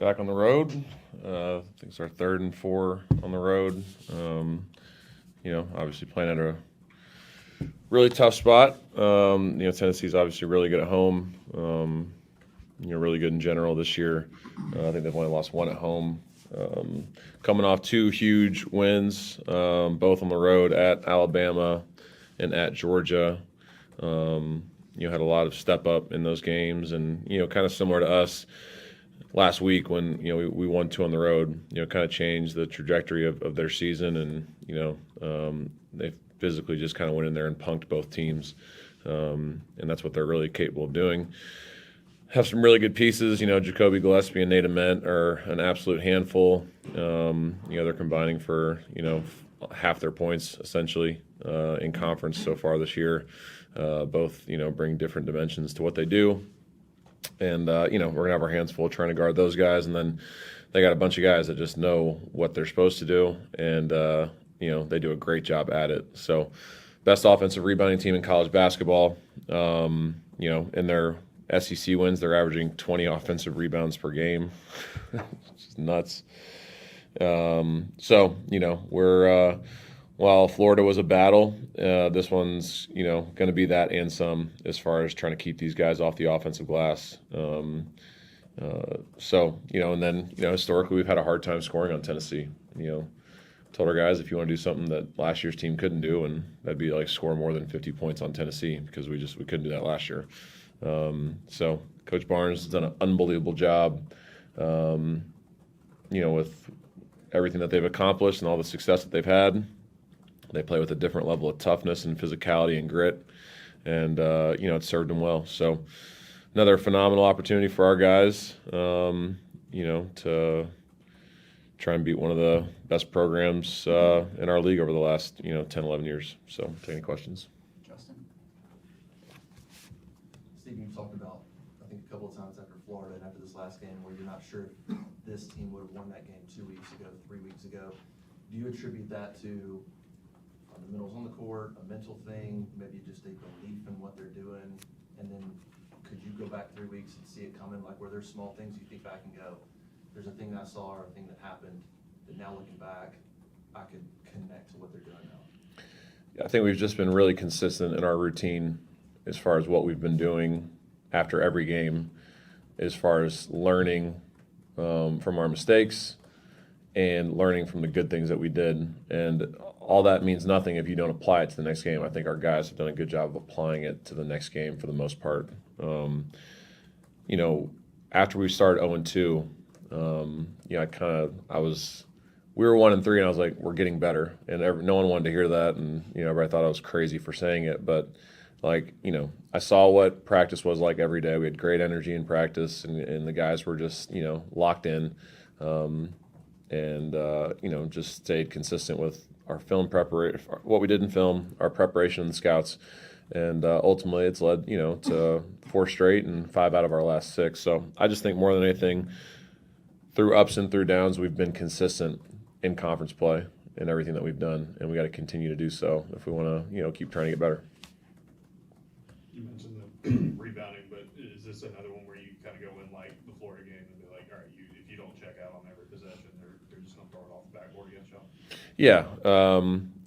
back on the road. I think it's our 3rd and 4 on the road. Obviously playing at a really tough spot. Tennessee's obviously really good at home. Really good in general this year. I think they've only lost one at home. Coming off 2 huge wins, both on the road at Alabama and at Georgia. Had a lot of step up in those games, and kind of similar to us last week when we won 2 on the road. Kind of changed the trajectory of their season, and they physically just kind of went in there and punked both teams, and that's what they're really capable of doing. Have some really good pieces. Jacoby Gillespie and Nate Ament are an absolute handful. They're combining for half their points essentially in conference so far this year. Both bring different dimensions to what they do, and we're gonna have our hands full trying to guard those guys. And then they got a bunch of guys that just know what they're supposed to do, and they do a great job at it. So, best offensive rebounding team in college basketball. In their SEC wins, they're averaging 20 offensive rebounds per game. It's just nuts. We're while Florida was a battle, this one's going to be that and some as far as trying to keep these guys off the offensive glass. And then historically we've had a hard time scoring on Tennessee. Told our guys if you want to do something that last year's team couldn't do, and that'd be like score more than 50 points on Tennessee, because we couldn't do that last year. So Coach Barnes has done an unbelievable job, with everything that they've accomplished and all the success that they've had. They play with a different level of toughness and physicality and grit, and it served them well. So another phenomenal opportunity for our guys, to try and beat one of the best programs in our league over the last 10, 11 years. So, take any questions? Justin? Steve, you talked about, I think, a couple of times after Florida and after this last game where you're not sure if this team would have won that game 2 weeks ago, 3 weeks ago. Do you attribute that to fundamentals on the court, a mental thing, maybe just a belief in what they're doing? And then could you go back 3 weeks and see it coming, like where there's small things you think back and go, there's a thing that I saw or a thing that happened that now looking back, I could connect to what they're doing now? Yeah, I think we've just been really consistent in our routine as far as what we've been doing after every game, as far as learning from our mistakes and learning from the good things that we did. And all that means nothing if you don't apply it to the next game. I think our guys have done a good job of applying it to the next game for the most part. After we started 0-2, we were 1-3, and I was like, we're getting better. And no one wanted to hear that, and everybody thought I was crazy for saying it. But I saw what practice was like every day. We had great energy in practice, and the guys were just locked in, just stayed consistent with our film preparation, what we did in film, our preparation in the scouts, and ultimately it's led to 4 straight and 5 out of our last 6. So I just think more than anything, through ups and through downs, we've been consistent in conference play in everything that we've done, and we got to continue to do so if we want to keep trying to get better. You mentioned the rebounding, but is this another one where you kind of go in like the Florida game and be like, all right, if you don't check out on every possession, they're just going to throw it off the backboard against y'all? Yeah.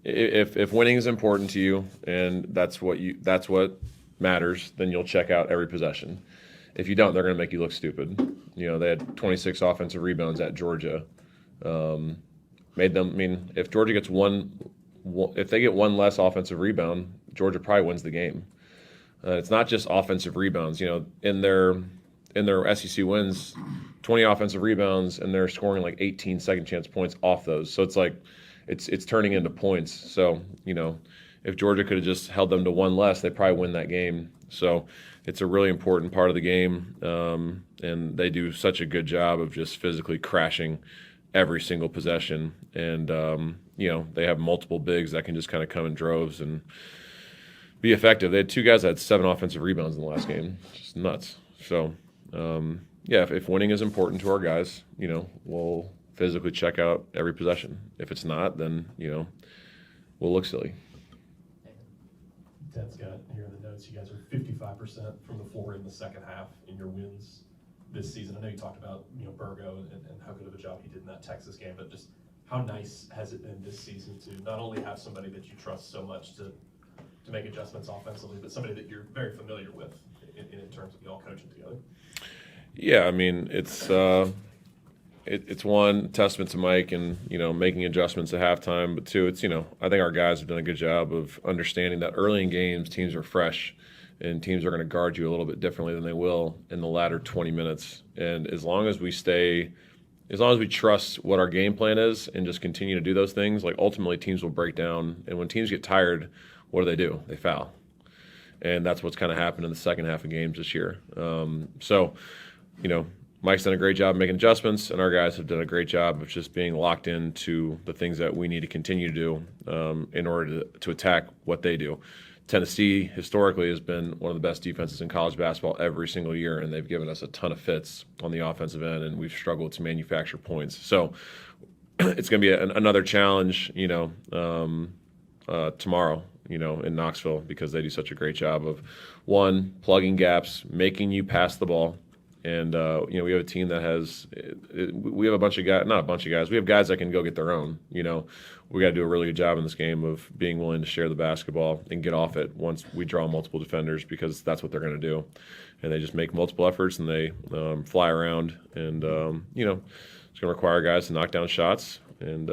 If winning is important to you and that's what matters, then you'll check out every possession. If you don't, they're going to make you look stupid. They had 26 offensive rebounds at Georgia. If Georgia gets if they get one less offensive rebound, Georgia probably wins the game. It's not just offensive rebounds. In their SEC wins, 20 offensive rebounds, and they're scoring like 18 second chance points off those. So it's like it's turning into points. So if Georgia could have just held them to one less, they probably win that game. So it's a really important part of the game, and they do such a good job of just physically crashing every single possession. And they have multiple bigs that can just kind of come in droves and be effective. They had 2 guys that had 7 offensive rebounds in the last game. Just nuts. So if winning is important to our guys, we'll physically check out every possession. If it's not, then we'll look silly. Ted's got here in the notes, you guys are 55% from the floor in the second half in your wins this season? I know you talked about, Burgo and how good of a job he did in that Texas game, but just how nice has it been this season to not only have somebody that you trust so much to make adjustments offensively, but somebody that you're very familiar with in terms of y'all coaching together? Yeah, I mean, it's one testament to Mike and, making adjustments at halftime, but two, it's, I think our guys have done a good job of understanding that early in games, teams are fresh and teams are going to guard you a little bit differently than they will in the latter 20 minutes. And as long as we trust what our game plan is and just continue to do those things, like ultimately teams will break down. And when teams get tired, what do? They foul. And that's what's kind of happened in the second half of games this year. Mike's done a great job making adjustments, and our guys have done a great job of just being locked into the things that we need to continue to do in order to attack what they do. Tennessee historically has been one of the best defenses in college basketball every single year, and they've given us a ton of fits on the offensive end, and we've struggled to manufacture points. So it's going to be another challenge, tomorrow, in Knoxville, because they do such a great job of, one, plugging gaps, making you pass the ball. And, we have a team that we have a bunch of guys, not a bunch of guys, we have guys that can go get their own. We got to do a really good job in this game of being willing to share the basketball and get off it once we draw multiple defenders, because that's what they're going to do. And they just make multiple efforts and they fly around. And, it's going to require guys to knock down shots. And,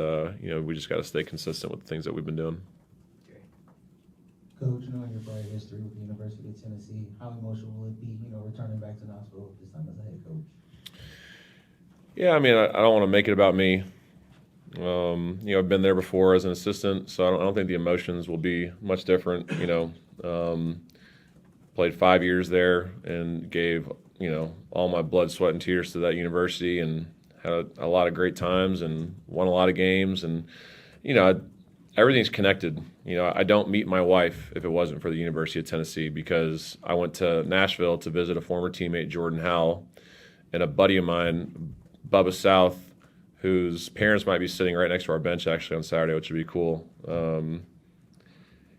we just got to stay consistent with the things that we've been doing. Coach, knowing your prior history with the University of Tennessee, how emotional will it be, returning back to Knoxville this time as a head coach? Yeah, I mean, I don't want to make it about me. I've been there before as an assistant, so I don't think the emotions will be much different. Played 5 years there and gave, all my blood, sweat, and tears to that university, and had a lot of great times and won a lot of games. And, everything's connected. I don't meet my wife if it wasn't for the University of Tennessee, because I went to Nashville to visit a former teammate, Jordan Howell, and a buddy of mine, Bubba South, whose parents might be sitting right next to our bench actually on Saturday, which would be cool.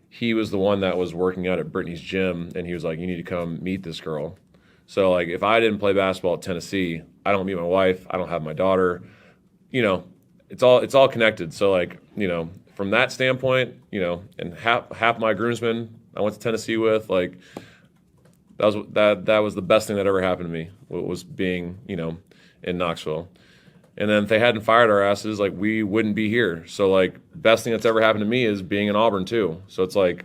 He was the one that was working out at Brittany's gym, and he was like, "You need to come meet this girl." So, like, if I didn't play basketball at Tennessee, I don't meet my wife, I don't have my daughter. It's all connected. So, like, from that standpoint, and half my groomsmen I went to Tennessee with, like, that was the best thing that ever happened to me, was being, in Knoxville. And then if they hadn't fired our asses, like, we wouldn't be here. So, like, best thing that's ever happened to me is being in Auburn too. So it's like,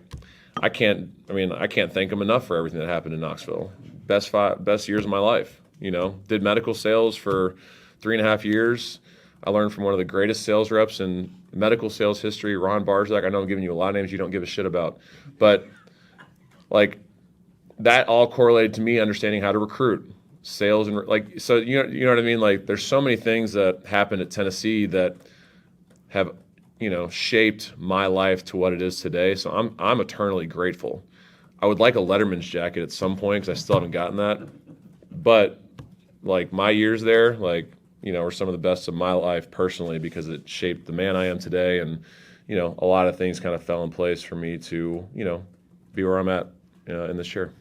I can't thank them enough for everything that happened in Knoxville. Best years of my life. Did medical sales for 3.5 years. I learned from one of the greatest sales reps in medical sales history, Ron Barzak. I know I'm giving you a lot of names you don't give a shit about, but, like, that all correlated to me understanding how to recruit, sales, and, like, so you know what I mean. Like, there's so many things that happened at Tennessee that have shaped my life to what it is today. So I'm eternally grateful. I would like a Letterman's jacket at some point, because I still haven't gotten that. But, like, my years there, like, were some of the best of my life personally, because it shaped the man I am today. And, a lot of things kind of fell in place for me to, be where I'm at in this year.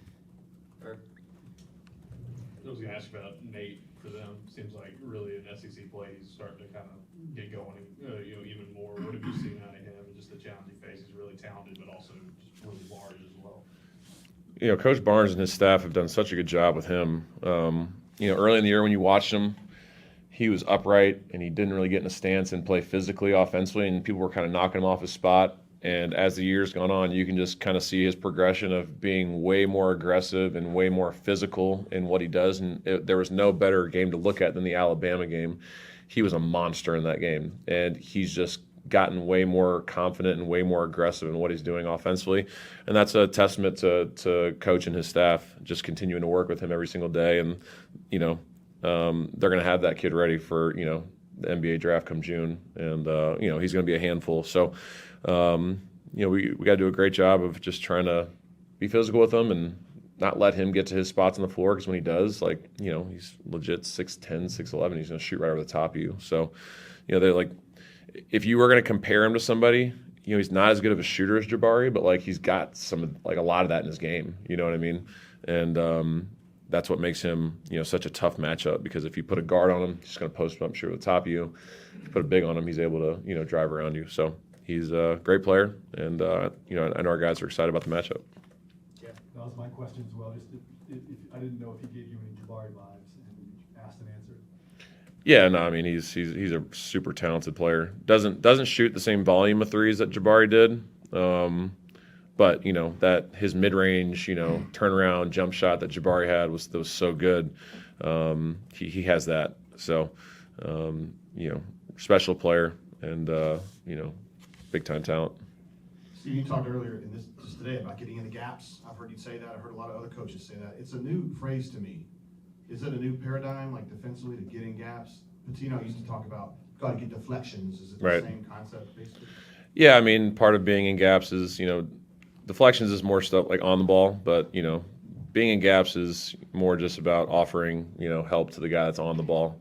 I was going to ask about Nate for them. Seems like really in SEC play, he's starting to kind of get going, even more. What have you seen out of him and just the challenge he faces? Really talented, but also just really large as well. Coach Barnes and his staff have done such a good job with him. Early in the year when you watched him, he was upright and he didn't really get in a stance and play physically, offensively, and people were kind of knocking him off his spot. And as the years gone on, you can just kind of see his progression of being way more aggressive and way more physical in what he does. And there was no better game to look at than the Alabama game. He was a monster in that game, and he's just gotten way more confident and way more aggressive in what he's doing offensively. And that's a testament to Coach and his staff just continuing to work with him every single day. And, they're going to have that kid ready for, the NBA draft come June. And, he's going to be a handful. So, we got to do a great job of just trying to be physical with him and not let him get to his spots on the floor, because when he does, like, he's legit 6'10", 6'11", he's going to shoot right over the top of you. So, they're like, if you were going to compare him to somebody, he's not as good of a shooter as Jabari, but, like, he's got a lot of that in his game. You know what I mean? And, that's what makes him, such a tough matchup, because if you put a guard on him, he's just going to post up sure at the top of you. If you put a big on him, he's able to, drive around you. So he's a great player, and, I know our guys are excited about the matchup. Yeah, that was my question as well. Just if I didn't know if he gave you any Jabari vibes, and you asked and answered. Yeah, no, I mean he's a super talented player. Doesn't shoot the same volume of threes that Jabari did, but that his mid range, turnaround jump shot that Jabari had was so good. He has that. So, special player, and big time talent. Steve, you talked earlier in this just today about getting in the gaps. I've heard you say that. I've heard a lot of other coaches say that. It's a new phrase to me. Is it a new paradigm, like defensively, to get in gaps? Patino used to talk about got to get deflections. Is it the Right. same concept, basically? Yeah, I mean, part of being in gaps is, deflections is more stuff like on the ball, but, being in gaps is more just about offering, help to the guy that's on the ball.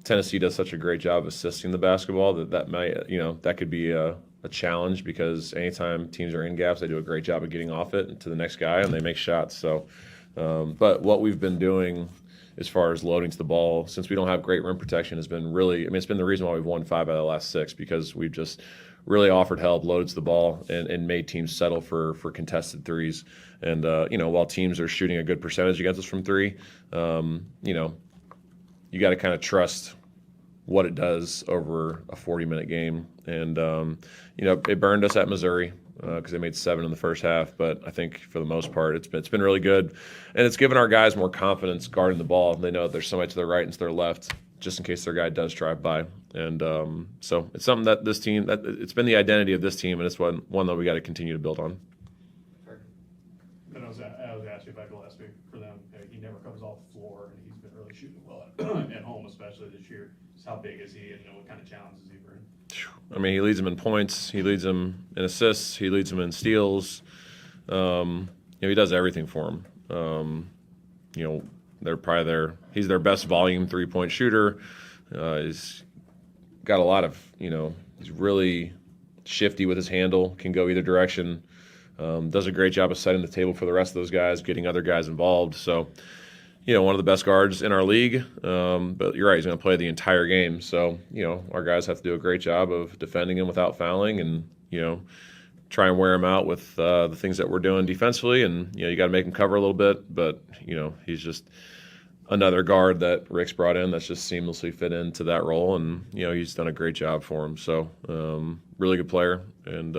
Tennessee does such a great job assisting the basketball that might, that could be a challenge, because anytime teams are in gaps, they do a great job of getting off it to the next guy and they make shots. So, but what we've been doing as far as loading to the ball, since we don't have great rim protection, has been really, it's been the reason why we've won 5 out of the last 6, because we've just really offered help, loaded to the ball, and made teams settle for contested threes. And, while teams are shooting a good percentage against us from 3, you got to kind of trust what it does over a 40-minute game. And, it burned us at Missouri because they made 7 in the first half. But I think for the most part, it's been really good. And it's given our guys more confidence guarding the ball. They know there's somebody to their right and to their left, just in case their guy does drive by. And so it's something that this team, it's been the identity of this team, and it's one that we got to continue to build on. And I was asked you back last week for them. He never comes off the floor, and he's been really shooting well at home, especially this year. Just how big is he, and what kind of challenges he bring? I mean, he leads them in points. He leads them in assists. He leads them in steals. He does everything for them. They're probably he's their best volume 3-point shooter. He's got a lot of, he's really shifty with his handle, can go either direction. Does a great job of setting the table for the rest of those guys, getting other guys involved. So, one of the best guards in our league. But you're right, he's going to play the entire game. So, our guys have to do a great job of defending him without fouling, and, try and wear him out with the things that we're doing defensively. And, you got to make him cover a little bit. But, he's just another guard that Rick's brought in that's just seamlessly fit into that role. And, he's done a great job for him. So, really good player. And,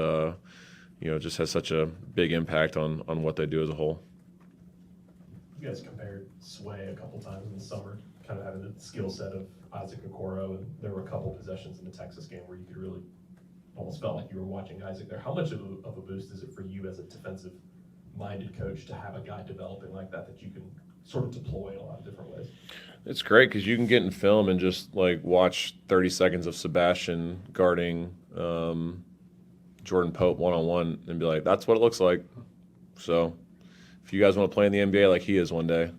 just has such a big impact on what they do as a whole. You guys compared Sway a couple times in the summer, kind of having the skill set of Isaac Okoro, and there were a couple possessions in the Texas game where you could really almost felt like you were watching Isaac there. How much of a boost is it for you as a defensive-minded coach to have a guy developing like that you can sort of deploy in a lot of different ways? It's great because you can get in film and just watch 30 seconds of Sebastian guarding Jordan Pope one-on-one and be like, that's what it looks like. So if you guys want to play in the NBA like he is one day,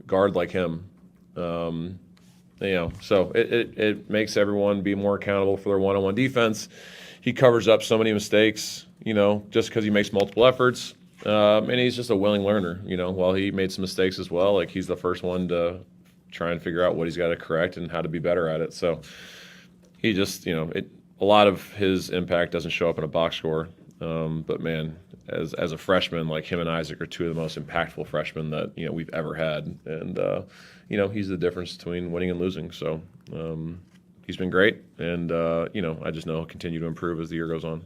guard like him. So it makes everyone be more accountable for their one-on-one defense. He covers up so many mistakes, just because he makes multiple efforts. And he's just a willing learner, while he made some mistakes as well. He's the first one to try and figure out what he's got to correct and how to be better at it. So he just, a lot of his impact doesn't show up in a box score. But man, as a freshman, him and Isaac are 2 of the most impactful freshmen that, we've ever had. And, he's the difference between winning and losing. So he's been great. And, I just know he'll continue to improve as the year goes on.